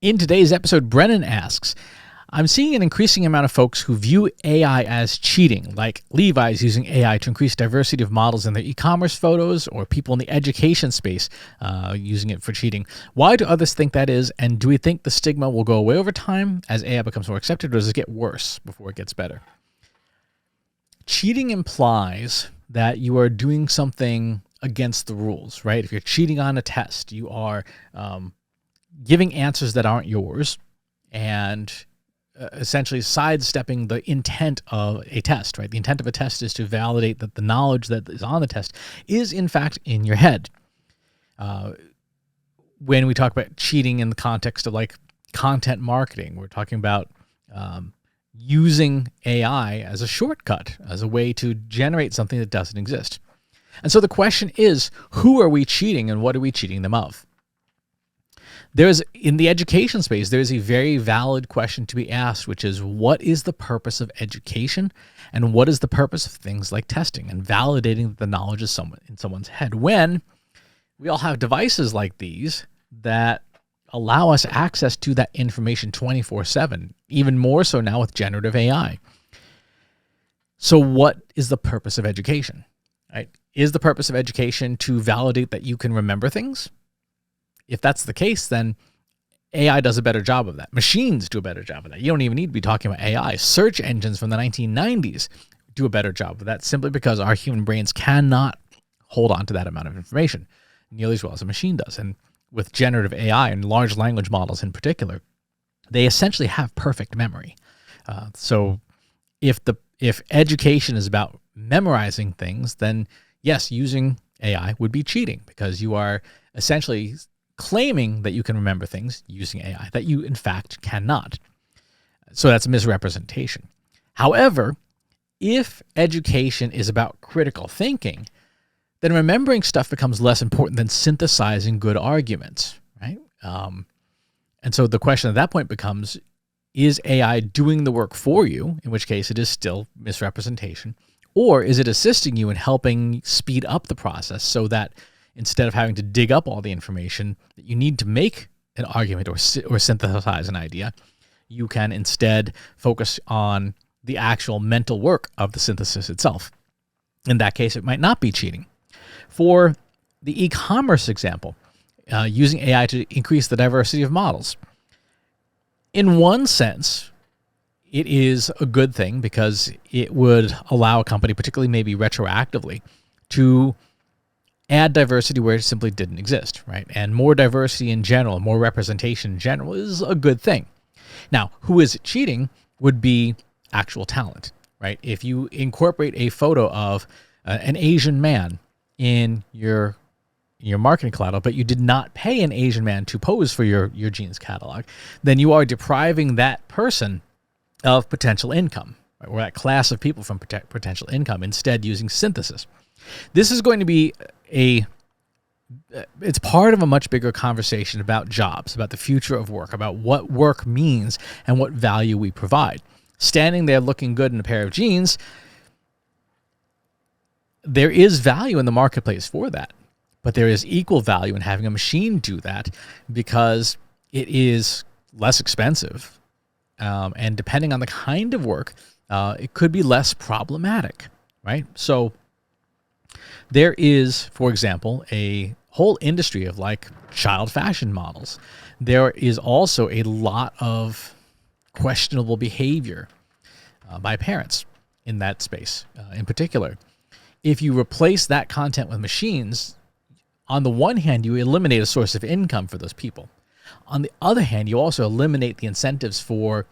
In today's episode, Brennan asks, I'm seeing an increasing amount of folks who view AI as cheating, like Levi's using AI to increase diversity of models in their e-commerce photos, or people in the education space using it for cheating. Why do others think that is, and do we think the stigma will go away over time as AI becomes more accepted, or does it get worse before it gets better? Cheating implies that you are doing something against the rules, right? If you're cheating on a test, you are giving answers that aren't yours and essentially sidestepping the intent of a test, right? The intent of a test is to validate that the knowledge that is on the test is in fact in your head. When we talk about cheating in the context of like content marketing, we're talking about using AI as a shortcut, as a way to generate something that doesn't exist. And so the question is, who are we cheating and what are we cheating them of? In the education space, there's a very valid question to be asked, which is, what is the purpose of education and what is the purpose of things like testing and validating that the knowledge is in someone's head, when we all have devices like these that allow us access to that information 24/7, even more so now with generative AI. So what is the purpose of education, right? Is the purpose of education to validate that you can remember things? If that's the case, then AI does a better job of that. Machines do a better job of that. You don't even need to be talking about AI. Search engines from the 1990s do a better job of that, simply because our human brains cannot hold on to that amount of information nearly as well as a machine does. And with generative AI and large language models in particular, they essentially have perfect memory. So if education is about memorizing things, then yes, using AI would be cheating, because you are essentially claiming that you can remember things using AI that you in fact cannot. So that's a misrepresentation. However, if education is about critical thinking, then remembering stuff becomes less important than synthesizing good arguments, right? And so the question at that point becomes, is AI doing the work for you, in which case it is still misrepresentation, or is it assisting you in helping speed up the process so that instead of having to dig up all the information that you need to make an argument or synthesize an idea, you can instead focus on the actual mental work of the synthesis itself. In that case, it might not be cheating. For the e-commerce example, using AI to increase the diversity of models. In one sense, it is a good thing, because it would allow a company, particularly maybe retroactively, to add diversity where it simply didn't exist, right? And more diversity in general, more representation in general is a good thing. Now, who is cheating would be actual talent, right? If you incorporate a photo of an Asian man in your marketing collateral, but you did not pay an Asian man to pose for your jeans catalog, then you are depriving that person of potential income, right? Or that class of people from potential income, instead using synthesis. This is going to be it's part of a much bigger conversation about jobs, about the future of work, about what work means and what value we provide. Standing there looking good in a pair of jeans, there is value in the marketplace for that, but there is equal value in having a machine do that, because it is less expensive, and depending on the kind of work, it could be less problematic, right? So there is, for example, a whole industry of like child fashion models. There is also a lot of questionable behavior by parents in that space in particular. If you replace that content with machines, on the one hand, you eliminate a source of income for those people. On the other hand, you also eliminate the incentives for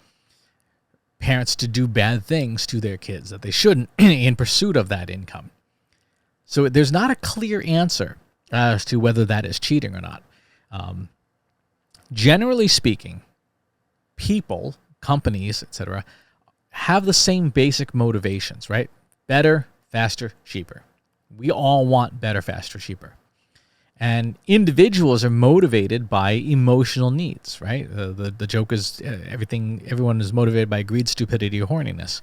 parents to do bad things to their kids that they shouldn't in pursuit of that income. So there's not a clear answer as to whether that is cheating or not. Generally speaking, people, companies, etc., have the same basic motivations, right? Better, faster, cheaper. We all want better, faster, cheaper. And individuals are motivated by emotional needs, right? The joke is everyone is motivated by greed, stupidity, or horniness.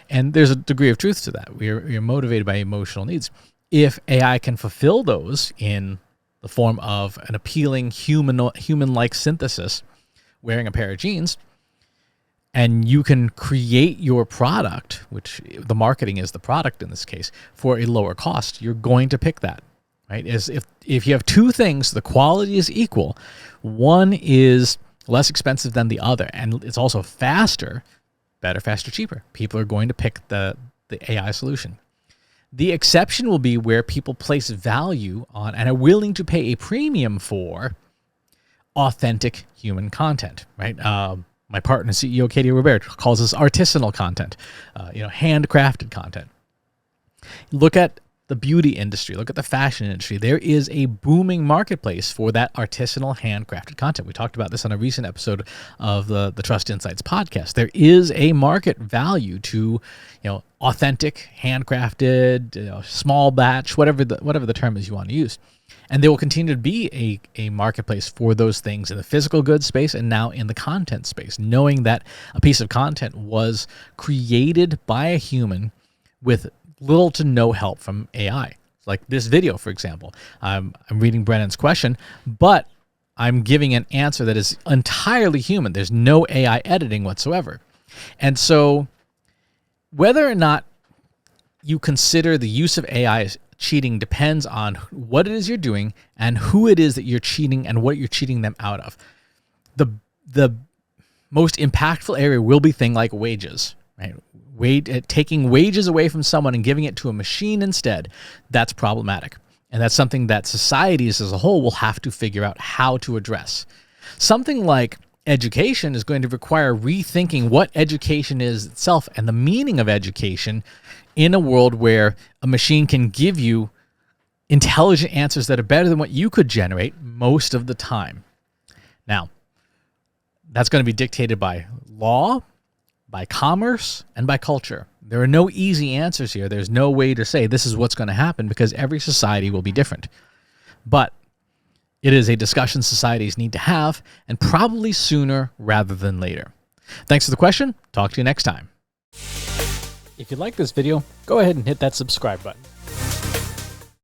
And there's a degree of truth to that. We're motivated by emotional needs. If AI can fulfill those in the form of an appealing human-like synthesis, wearing a pair of jeans, and you can create your product, which the marketing is the product in this case, for a lower cost, you're going to pick that, right? As if you have two things, the quality is equal. One is less expensive than the other, and it's also faster, better, faster, cheaper. People are going to pick the AI solution. The exception will be where people place value on and are willing to pay a premium for authentic human content, right? My partner, CEO Katie Robert, calls this artisanal content, handcrafted content. Look at the beauty industry. Look at the fashion industry. There is a booming marketplace for that artisanal, handcrafted content. We talked about this on a recent episode of the Trust Insights podcast. There is a market value to, authentic, handcrafted, small batch, whatever the term is you want to use. And there will continue to be a marketplace for those things in the physical goods space and now in the content space, knowing that a piece of content was created by a human with little to no help from AI. Like this video, for example. I'm reading Brennan's question, but I'm giving an answer that is entirely human. There's no AI editing whatsoever. And so whether or not you consider the use of AI as cheating depends on what it is you're doing and who it is that you're cheating and what you're cheating them out of. The most impactful area will be things like wages, right? Taking wages away from someone and giving it to a machine instead, that's problematic. And that's something that societies as a whole will have to figure out how to address. Something like education is going to require rethinking what education is itself and the meaning of education in a world where a machine can give you intelligent answers that are better than what you could generate most of the time. Now, that's going to be dictated by law, by commerce, and by culture. There are no easy answers here. There's no way to say this is what's going to happen because every society will be different. But it is a discussion societies need to have, and probably sooner rather than later. Thanks for the question. Talk to you next time. If you like this video, go ahead and hit that subscribe button.